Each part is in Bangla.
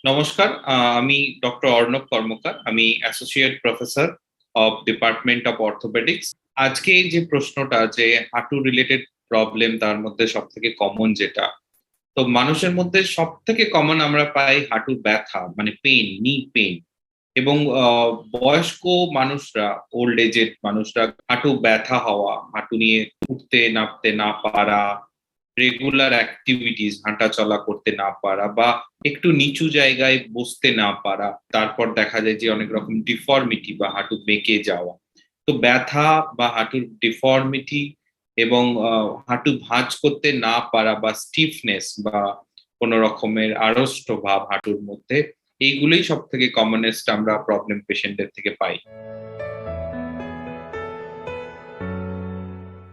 নমস্কার। আমি ডক্টর অর্ণব কর্মকার। আমি associate professor of department of orthopaedics. আজকে যে প্রশ্নটা যে হাঁটু রিলেটেড প্রবলেম, তার মধ্যে সব থেকে কমন যেটা, তো মানুষের মধ্যে সব থেকে কমন আমরা পাই হাঁটুর ব্যথা, মানে পেইন, নি পেইন। এবং বয়স্ক মানুষরা, ওল্ড এজেড মানুষরা হাঁটু ব্যথা হওয়া, হাঁটু নিয়ে উঠতে নামতে না পারা, রেগুলার অ্যাক্টিভিটিস হাঁটা চলা করতে না পারা, বা একটু নিচু জায়গায় বসতে না পারা, তারপর দেখা যায় যে অনেক রকম ডিফর্মিটি বা হাঁটু বেঁকে যাওয়া। তো ব্যথা বা হাঁটুর ডিফর্মিটি এবং হাঁটু ভাঁজ করতে না পারা বা স্টিফনেস বা কোনো রকমের আড়ষ্ট ভাব হাঁটুর মধ্যে, এইগুলোই সব থেকে কমনেস্ট আমরা প্রবলেম পেশেন্টদের থেকে পাই।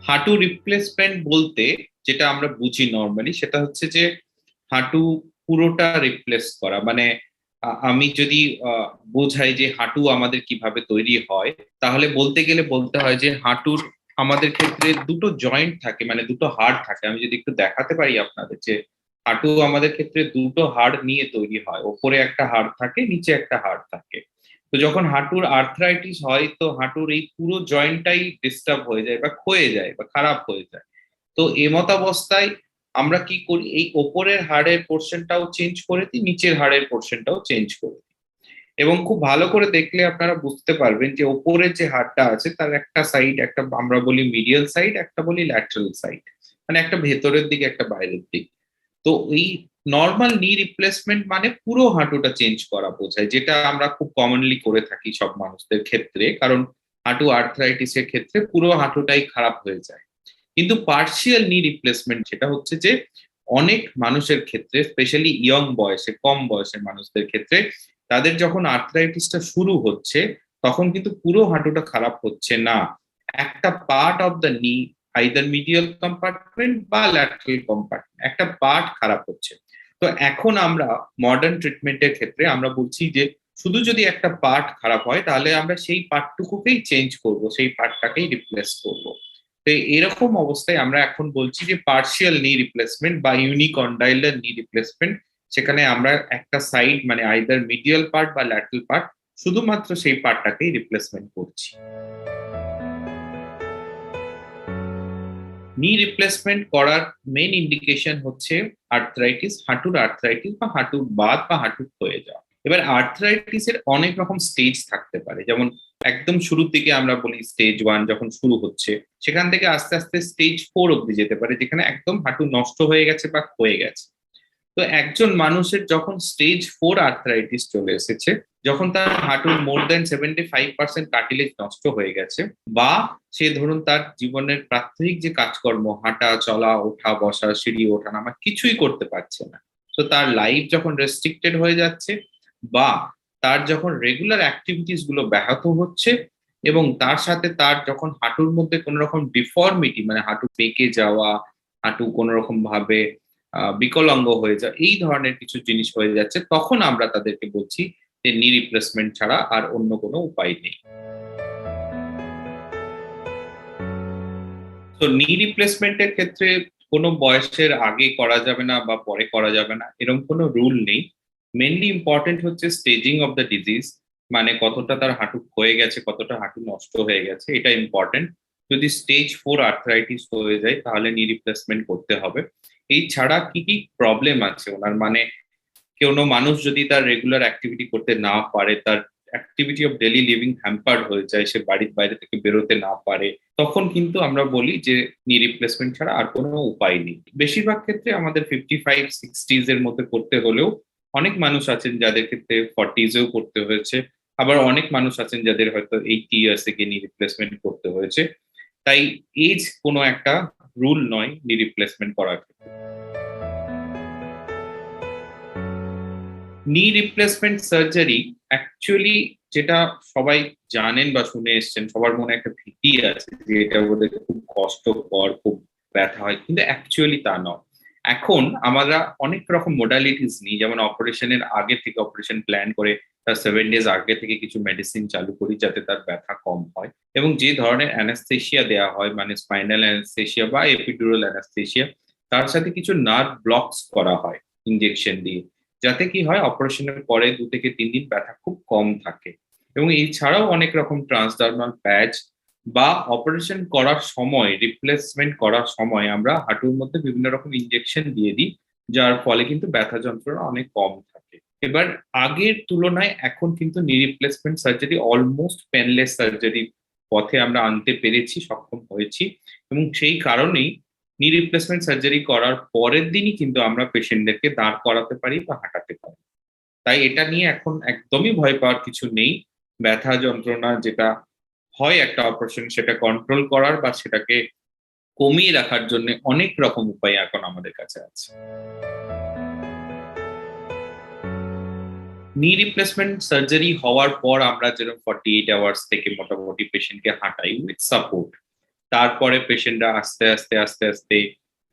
হাঁটু রিপ্লেসমেন্ট বলতে যেটা আমরা বুঝি নর্মালি, সেটা হচ্ছে যে হাঁটু পুরোটা রিপ্লেস করা। মানে আমি যদি বোঝাই যে হাঁটু আমাদের কিভাবে তৈরি হয়, তাহলে বলতে গেলে বলতে হয় যে হাঁটুর আমাদের ক্ষেত্রে দুটো জয়েন্ট থাকে, মানে দুটো হাড় থাকে। আমি যদি একটু দেখাতে পারি আপনাদের, যে হাঁটু আমাদের ক্ষেত্রে দুটো হাড় নিয়ে তৈরি হয়, ওপরে একটা হাড় থাকে, নিচে একটা হাড় থাকে। তো যখন হাঁটুর আর্থ্রাইটিস হয়, তো হাঁটুর এই পুরো জয়েন্টটাই ডিস্টার্ব হয়ে যায় বা ক্ষয়ে যায় বা খারাপ হয়ে যায়। তো এমতাবস্থায় আমরা কি করি, এই ওপরের হাড়ের পোর্শনটাও চেঞ্জ করে দিই, নিচের হাড়ের পোর্শনটাও চেঞ্জ করে দিই। এবং খুব ভালো করে দেখলে আপনারা বুঝতে পারবেন যে ওপরের যে হাড়টা আছে তার একটা সাইড, একটা আমরা বলি মিডিয়াল সাইড, একটা বলি ল্যাটারাল সাইড, মানে একটা ভেতরের দিক, একটা বাইরের দিক। তো এই নর্মাল নি রিপ্লেসমেন্ট মানে পুরো হাঁটুটা চেঞ্জ করা বোঝায়, যেটা আমরা খুব কমনলি করে থাকি সব মানুষদের ক্ষেত্রে, কারণ হাঁটু আর্থ্রাইটিসের ক্ষেত্রে পুরো হাঁটুটাই খারাপ হয়ে যায়। কিন্তু পার্শিয়াল নি রিপ্লেসমেন্ট যেটা হচ্ছে যে অনেক মানুষের ক্ষেত্রে, স্পেশালি ইয়ং বয়সে, কম বয়সের মানুষদের ক্ষেত্রে, তাদের যখন আর্থ্রাইটিসটা শুরু হচ্ছে, তখন কিন্তু পুরো হাঁটুটা খারাপ হচ্ছে না, একটা পার্ট অফ দ্য নি, আইদার মিডিয়াল কম্পার্টমেন্ট বা ল্যাটারাল কম্পার্টমেন্ট, একটা পার্ট খারাপ হচ্ছে। তো এখন আমরা মডার্ন ট্রিটমেন্টের ক্ষেত্রে আমরা বলছি যে শুধু যদি একটা পার্ট খারাপ হয়, তাহলে আমরা সেই পার্টটুকুকেই চেঞ্জ করব, সেই পার্টটাকেই রিপ্লেস করব। তো এরকম অবস্থায় আমরা এখন বলছি যে পার্শিয়াল নি রিপ্লেসমেন্ট বা ইউনিকন্ডাইলার নি রিপ্লেসমেন্ট। সেখানে আমরা একটা সাইড, মানে আইদার মিডিয়াল পার্ট বা ল্যাটারাল পার্ট, শুধুমাত্র সেই পার্টটাকেই রিপ্লেসমেন্ট করছি। নি রিপ্লেসমেন্ট করার মেইন ইন্ডিকেশন হচ্ছে আর্থ্রাইটিস, হাঁটুর আর্থ্রাইটিস বা হাঁটুর বাত বা হাঁটু ক্ষয়ে যাওয়া। এবার আর্থ্রাইটিস এর অনেক রকম স্টেজ থাকতে পারে, যেমন একদম শুরুর দিকে আমরা বলি স্টেজ 1 যখন শুরু হচ্ছে, সেখান থেকে আস্তে আস্তে স্টেজ 4 অব্দি যেতে পারে, যেখানে একদম হাঁটু নষ্ট হয়ে গেছে বা ক্ষয়ে গেছে। তো একজন মানুষের যখন স্টেজ 4 আর্থ্রাইটিস চলে এসেছে, যখন তার হাঁটুর মোর দেন 75% কার্টিলেজ নষ্ট হয়ে গেছে, বা সে ধরুন তার জীবনের প্রাত্যহিক যে কাজকর্ম, হাঁটা চলা, ওঠা বসা, সিঁড়ি ওঠা নামা কিছুই করতে পারছে না, তো তার লাইফ যখন রেস্ট্রিক্টেড হয়ে যাচ্ছে, বা তার যখন রেগুলার অ্যাক্টিভিটিস গুলো ব্যাহত হচ্ছে, এবং তার সাথে তার যখন হাঁটুর মধ্যে কোনো রকম ডিফর্মিটি, মানে হাঁটু বেঁকে যাওয়া, হাঁটু কোনো রকম ভাবে বিকলাঙ্গ হয়ে যায়, এই ধরনের কিছু জিনিস হয়ে যাচ্ছে, তখন আমরা তাদেরকে বলছি যে নি রিপ্লেসমেন্ট ছাড়া আর অন্য কোনো উপায় নেই। তো নি রিপ্লেসমেন্টের ক্ষেত্রে কোনো বয়সের আগে করা যাবে না বা পরে করা যাবে না, এরকম কোনো রুল নেই। মেনলি ইম্পর্টেন্ট হচ্ছে স্টেজিং অফ দ্য ডিজিজ, মানে কতটা তার হাঁটু ক্ষয়ে গেছে, কতটা হাঁটু নষ্ট হয়ে গেছে, এটা ইম্পর্টেন্ট। যদি স্টেজ 4 আর্থ্রাইটিস হয়ে যায়, তাহলে নি রিপ্লেসমেন্ট করতে হবে। এই ছাড়া কি কি প্রবলেম আছে ওনার, মানে কোনো মানুষ যদি তার রেগুলার অ্যাক্টিভিটি করতে না পারে, তার activity of daily living hampered হয়ে যায়, সে বাড়ির বাইরে থেকে বেরোতে না পারে, তখন কিন্তু আমরা বলি যে নি রিপ্লেসমেন্ট ছাড়া আর কোনো উপায় নেই। বেশিরভাগ ক্ষেত্রে আমাদের 55-60s এর মধ্যে করতে হলেও, অনেক মানুষ আছেন যাদের ক্ষেত্রে 40s-এও করতে হয়েছে, আবার অনেক মানুষ আছেন যাদের হয়তো 80 ইয়ার্স থেকে নি রিপ্লেসমেন্ট করতে হয়েছে। তাই এজ কোনো একটা রুল নয় নি রিপ্লেসমেন্ট করার ক্ষেত্রে। নি রিপ্লেসমেন্ট সার্জারি অ্যাকচুয়ালি, যেটা সবাই জানেন বা শুনে এসছেন, সবার মনে একটা ভীতি আছে যে এটা বোধহয় খুব কষ্টকর, খুব ব্যথা হয়, কিন্তু অ্যাকচুয়ালি তা নয়। এখন আমরা অনেক রকম মোডালিটিস নিই, যেমন অপারেশনের আগে থেকে অপারেশন প্ল্যান করে তার 7 ডেজ আগে থেকে কিছু মেডিসিন চালু করি যাতে তার ব্যথা কম হয়, এবং যে ধরনের অ্যানাস্থেশিয়া দেওয়া হয়, মানে স্পাইনাল অ্যানাস্থেশিয়া বা এপিডুরাল অ্যানাস্থেশিয়া, তার সাথে কিছু নার্ভ ব্লকস করা হয় ইনজেকশন দিয়ে, যাতে কি হয় অপারেশনের পরে 2 থেকে 3 দিন ব্যথা খুব কম থাকে। এবং এছাড়াও অনেক রকম ট্রান্সডার্মাল প্যাচ বা অপারেশন করার সময়, রিপ্লেসমেন্ট করার সময় আমরা হাঁটুর মধ্যে বিভিন্ন রকম ইনজেকশন দিয়ে দিই, যার ফলে কিন্তু ব্যথা যন্ত্রণা অনেক কম থাকে। এবার আগের তুলনায় এখন কিন্তু নি replacement surgery almost painless surgery পথে আমরা আনতে পেরেছি, সক্ষম হয়েছি। এবং সেই কারণেই নি রিপ্লেসমেন্ট সার্জারি করার পরের দিনই কিন্তু আমরা পেশেন্টদেরকে দাঁড় করাতে পারি বা হাঁটাতে পারি। তাই এটা নিয়ে এখন একদমই ভয় পাওয়ার কিছু নেই। ব্যথা যন্ত্রণা যেটা হয় একটা অপারেশন, সেটা কন্ট্রোল করার বা সেটাকে কমিয়ে রাখার জন্য অনেক রকম উপায় এখন আমাদের কাছে আছে। নি রিপ্লেসমেন্ট সার্জারি হওয়ার পর আমরা যেরকম 48 আওয়ার্স থেকে মোটামুটি পেশেন্টকে হাঁটাই উইথ সাপোর্ট। তারপরে পেশেন্টরা আস্তে আস্তে আস্তে আস্তে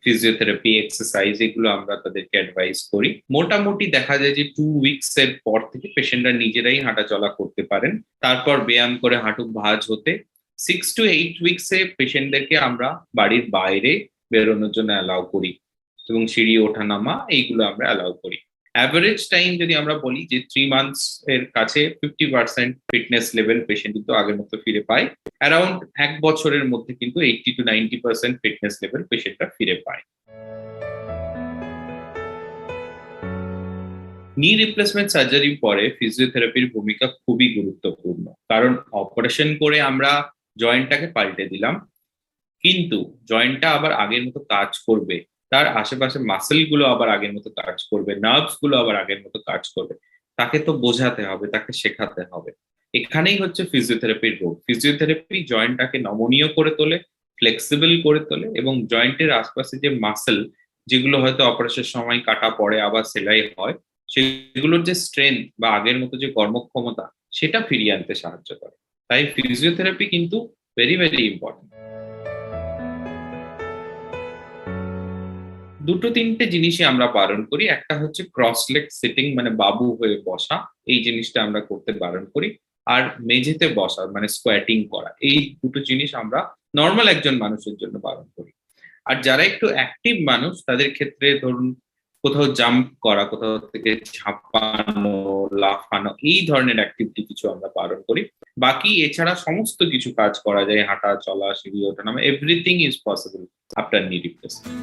ফিজিওথেরাপি, এক্সারসাইজ এগুলো আমরা তাদেরকে অ্যাডভাইস করি। মোটামুটি দেখা যায় যে 2 উইকস এর পর থেকে পেশেন্টরা নিজেরাই হাঁটা চলা করতে পারেন। তারপর ব্যায়াম করে হাঁটু ভাঁজ হতে 6 to 8 উইকসে পেশেন্টদেরকে আমরা বাড়ির বাইরে বেরোনোর জন্য অ্যালাউ করি এবং সিঁড়ি ওঠা নামা এইগুলো আমরা অ্যালাউ করি। অ্যাভারেজ টাইম যদি আমরা বলি যে 3 মান্থস এর কাছে 50% ফিটনেস লেভেল পেশেন্ট কিন্তু আগের মতো ফিরে পায়। অ্যারাউন্ড 1 বছরের মধ্যে কিন্তু 80 to 90% ফিটনেস লেভেল পেশেন্টরা ফিরে পায়। নি রিপ্লেসমেন্ট সার্জারির পরে ফিজিওথেরাপির ভূমিকা খুবই গুরুত্বপূর্ণ, কারণ অপারেশন করে আমরা জয়েন্টটাকে পাল্টে দিলাম, কিন্তু জয়েন্টটা আবার আগের মতো কাজ করবে, তার আশেপাশে মাসেল গুলো আবার আগের মতো কাজ করবে, নার্ভস গুলো আবার আগের মতো কাজ করবে, তাকে তো বোঝাতে হবে, তাকে শেখাতে হবে। এখানেই হচ্ছে ফিজিওথেরাপির রোল। ফিজিওথেরাপি জয়েন্টটাকে নমনীয় করে তোলে, ফ্লেক্সিবল করে তোলে এবং জয়েন্টের আশপাশে যে মাসেল, যেগুলো হয়তো অপারেশনের সময় কাটা পড়ে আবার সেলাই হয়, সেগুলোর যে স্ট্রেংথ বা আগের মতো যে কর্মক্ষমতা, সেটা ফিরিয়ে আনতে সাহায্য করে। তাই ফিজিওথেরাপি কিন্তু ভেরি ভেরি ইম্পর্টেন্ট। 2-3টে জিনিসই আমরা বারণ করি। একটা হচ্ছে ক্রস লেগ সিটিং, মানে বাবু হয়ে বসা। এই জিনিসটা আমরা করতে বারণ করি। আর মেঝেতে বসা মানে স্কোয়াটিং করা। এই 2টো জিনিস আমরা নরমাল একজন মানুষের জন্য বারণ করি। আর যারা একটু অ্যাক্টিভ মানুষ তাদের ক্ষেত্রে ধরুন কোথাও জাম্প করা, কোথাও থেকে ঝাঁপানো, লাফানো, এই ধরনের অ্যাক্টিভিটি কিছু আমরা বারণ করি। বাকি এছাড়া সমস্ত কিছু কাজ করা যায়, হাঁটা, চলা, সিঁড়ি ওঠা নামা, এভরিথিং ইজ পসিবল আফটার নি রিপ্লেসমেন্ট।